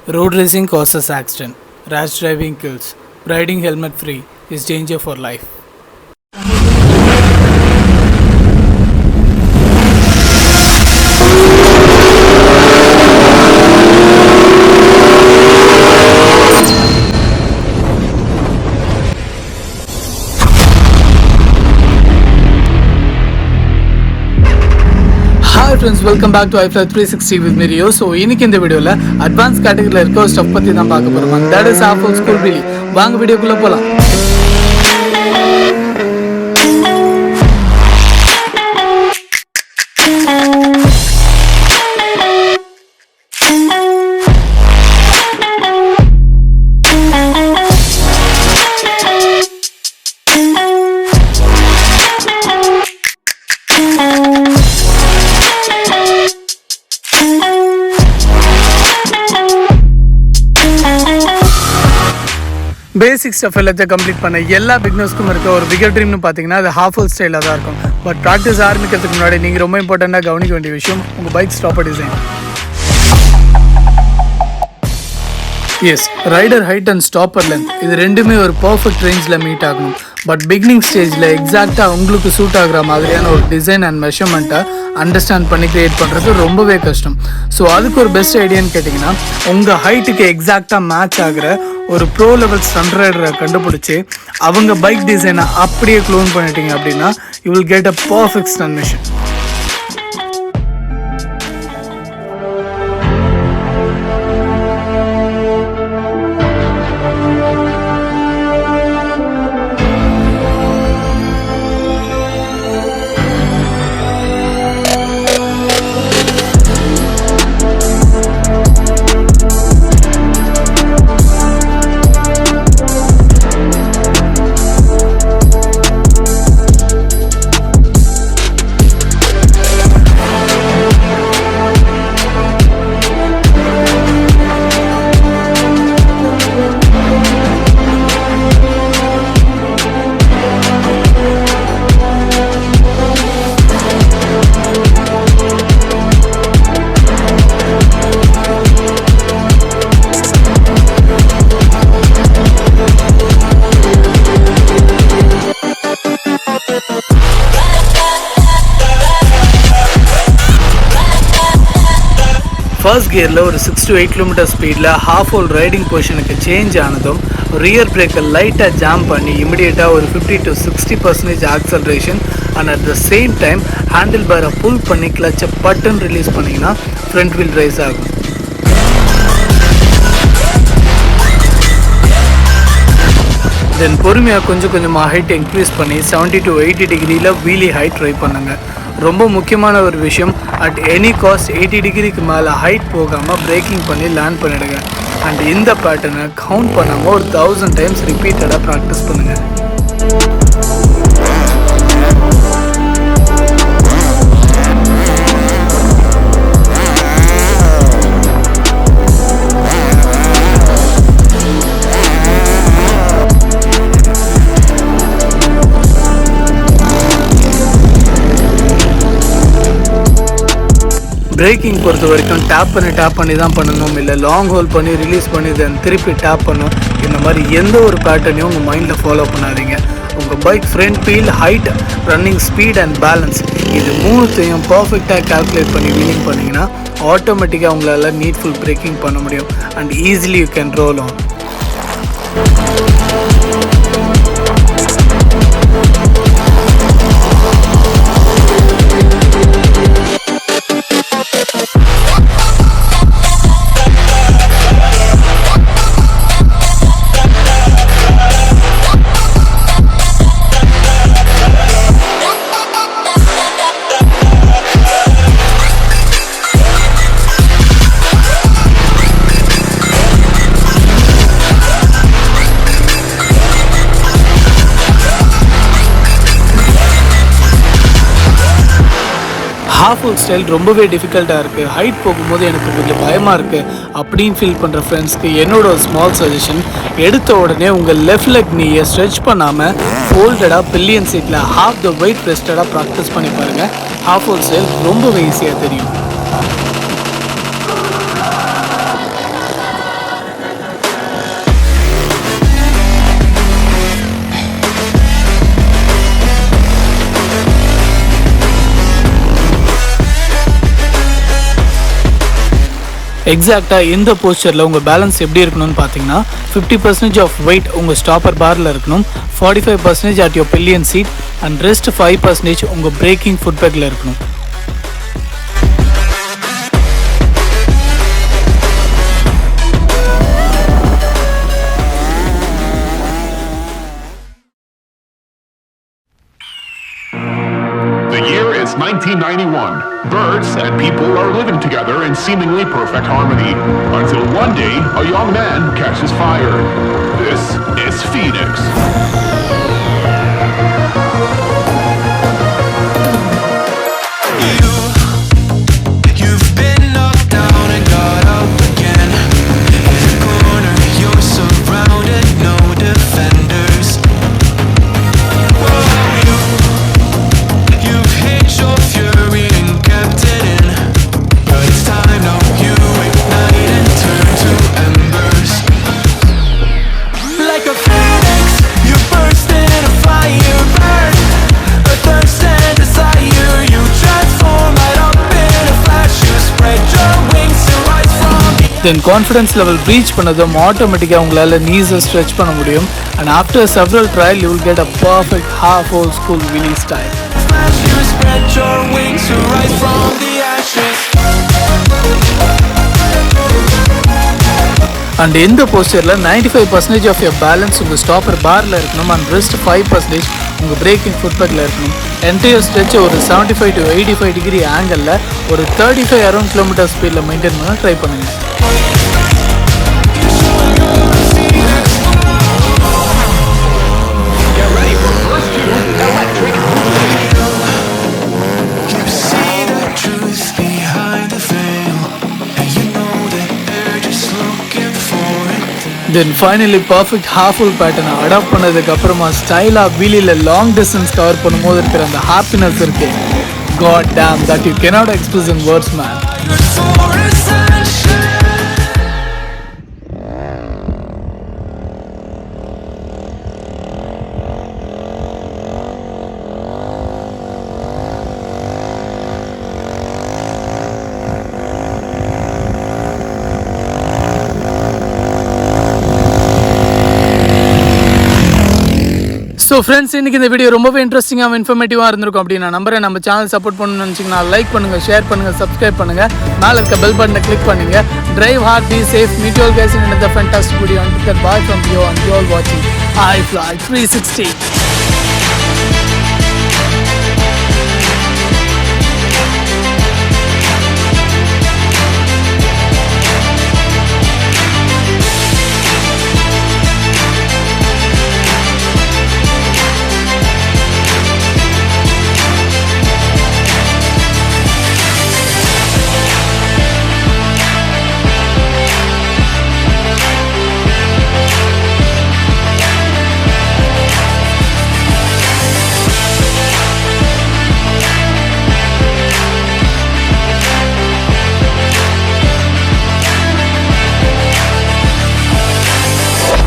Road racing causes accident. Rash driving kills. Riding helmet free is danger for life. Hi friends, welcome back to iFly 360 with me Rio. So இன்னைக்கு இந்த வீடியோல advance கேட்டகரியில இருக்க ஒரு stuff பத்தி தான் பார்க்க போறோம். And that is half-full school wheelie. வாங்க வீடியோக்குள்ள போலாம். பேசிக் ஸ்டஃப் எல்லாத்தையும் கம்ப்ளீட் பண்ண எல்லா பிக்னர்ஸ்க்கும் இருக்க ஒரு பிகர் ட்ரீம்னு பார்த்தீங்கன்னா அது ஹாஃப்-ஃபுல் ஸ்டைலில் தான் இருக்கும். பட் ப்ராக்டிஸ் ஆரம்பிக்கிறதுக்கு முன்னாடி நீங்கள் ரொம்ப இம்பார்ட்டண்ட்டாக கவனிக்க வேண்டிய விஷயம் உங்கள் bike stopper design. Yes, rider height and stopper length இது ரெண்டுமே ஒரு பர்ஃபெக்ட் ரேஞ்சில் மீட் ஆகணும். பட் பிகினிங் ஸ்டேஜில் எக்ஸாக்டாக உங்களுக்கு சூட் ஆகிற மாதிரியான ஒரு டிசைன் அண்ட் மெஷர்மெண்ட்டை அண்டர்ஸ்டாண்ட் பண்ணி க்ரியேட் பண்ணுறது ரொம்பவே கஷ்டம். ஸோ அதுக்கு ஒரு பெஸ்ட் ஐடியான்னு கேட்டிங்கன்னா உங்கள் ஹைட்டுக்கு எக்ஸாக்டாக மேட்ச் ஆகிற ஒரு ப்ரோ லெவல் ஸ்டண்ட் ரைடரை கண்டுபிடிச்சி அவங்க பைக் டிசைனை அப்படியே க்ளோன் பண்ணிட்டீங்க அப்படின்னா you will get a perfect stunt machine. First கியரில் ஒரு 6 to 8 km ஸ்பீடில் ஹாஃப்-ஹோல் ரைடிங் பொசிஷனுக்கு சேஞ்ச் ஆனதும் ரியர் பிரேக்கை லைட்டாக ஜாம் பண்ணி இமிடியேட்டாக ஒரு 50 to 60% acceleration and at the same time handle பாரை புல் பண்ணி கிளச்சை பட்டன் ரிலீஸ் பண்ணிங்கன்னா ஃப்ரண்ட் வீல் ரைஸ் ஆகும். தென் பொறுமையாக கொஞ்சம் கொஞ்சமாக ஹைட் இன்க்ரீஸ் பண்ணி 70 to 80 டிகிரியில் வீலி ஹைட் ட்ரை பண்ணுங்க. ரொம்ப முக்கியமான ஒரு விஷயம், அட் எனி காஸ்ட் 80 டிகிரிக்கு மேலே ஹைட் போகாமல் பிரேக்கிங் பண்ணி லேண்ட் பண்ணிடுங்க. அண்ட் இந்த பேட்டர்னை கவுண்ட் பண்ணாமல் ஒரு 1000 டைம்ஸ் ரிப்பீட்டடாக ப்ராக்டிஸ் பண்ணுங்கள். பிரேக்கிங் பொறுத்த வரைக்கும் டேப் பண்ணி தான் பண்ணணும், இல்லை லாங் ஹோல் பண்ணி ரிலீஸ் பண்ணி தென் திருப்பி டேப் பண்ணும். இந்த மாதிரி எந்த ஒரு பேட்டர்னையும் உங்கள் மைண்டில் ஃபாலோ பண்ணாதீங்க. உங்கள் bike front wheel, height, running speed and balance இது மூணுத்தையும் பர்ஃபெக்டாக கால்குலேட் பண்ணி வீலிங் பண்ணிங்கன்னா ஆட்டோமேட்டிக்காக உங்களால் நீட்ஃபுல் பிரேக்கிங் பண்ண முடியும் and easily you can roll on. Half-full style ரொம்பவே டிஃபிகல்ட்டாக இருக்குது, ஹைட் போகும்போது எனக்கு கொஞ்சம் பயமாக இருக்குது அப்படின்னு ஃபீல் பண்ணுற ஃப்ரெண்ட்ஸ்க்கு என்னோட ஒரு ஸ்மால் சஜஷன், எடுத்த உடனே உங்கள் லெஃப்ட் லெக் நீயை ஸ்ட்ரெச் பண்ணாமல் ஃபோல்டடாக பில்லியன் சீட்டில் ஹாஃப் த வெயிட் ரெஸ்டடாக ப்ராக்டிஸ் பண்ணி பாருங்கள். ஹாஃப்-ஃபுல் ஸ்டைல் ரொம்பவே ஈஸியாக தெரியும். எக்ஸாக்டாக எந்த போஸ்டரில் உங்கள் பேலன்ஸ் எப்படி இருக்கணும்னு பார்த்தீங்கன்னா 50% ஆஃப் வெயிட் உங்கள் ஸ்டாப்பர் பாரில் இருக்கணும், 45% at your pillion seat and rest 5% உங்கள் பிரேக்கிங் ஃபுட்பேக்கில் இருக்கணும். The year is 1991. Birds and people are living together in seemingly perfect harmony. Until one day, a young man catches fire. This is Phoenix. You've been knocked down and got up again. In the corner, you're surrounded, no defenders. You've hid your fury and kept it in, but it's time now you ignite and turn to embers. Like a phoenix, you burst in a fire, burn a thirst and desire. You transform right up in a flash. You spread your wings and rise from the then confidence level reach பண்ணதும் ஆட்டோமேட்டிக்காக உங்களால் நீஸை stretch பண்ண முடியும். And after several trial you will get a perfect half old school wheelie style. flash. You spread your wings to rise from the ashes. And எந்த போஸ்டரில் 95% of your balance உங்கள் stopper பாரில் இருக்கணும் அண்ட் ரெஸ்ட் 5% உங்கள் braking ஃபுட்பேக்கில் இருக்கணும். Entire stretch ஒரு 75 to 85 degree ஆங்கிளில் ஒரு 35 அரௌண்ட் கிலோமீட்டர் ஸ்பீடில் மெயின்டைன் பண்ண ட்ரை பண்ணுங்கள். Get ready for first 2 electric. You see the truth behind the veil, and you know that they're just looking for it. Then finally perfect half full பேட்டர்னை adapt பண்ணதுக்கு அப்புறமா ஸ்டைலாக வீலியில் long distance cover பண்ணும்போது இருக்கிற அந்த happiness இருக்கு. God damn, that you cannot express in words, man. You're so essential. So friends, இன்றைக்கி இந்த வீடியோ ரொம்பவே இன்ட்ரெஸ்டிங்காக இன்ஃபர்மேட்டிவாக இருந்திருக்கும் அப்படின்னு நான் நம்புறேன். நம்ம சேனல் சப்போர்ட் பண்ணணும்னு நினச்சிங்கன்னா லைக் பண்ணுங்கள், ஷேர் பண்ணுங்கள், சப்ஸ்கிரைப் பண்ணுங்கள், மேலே இருக்க பெல் பட்டனை கிளிக் பண்ணுங்கள். Drive hard, be safe, meet you all guys in another fantastic video. Until then, bye from you and you all watching iFly 360.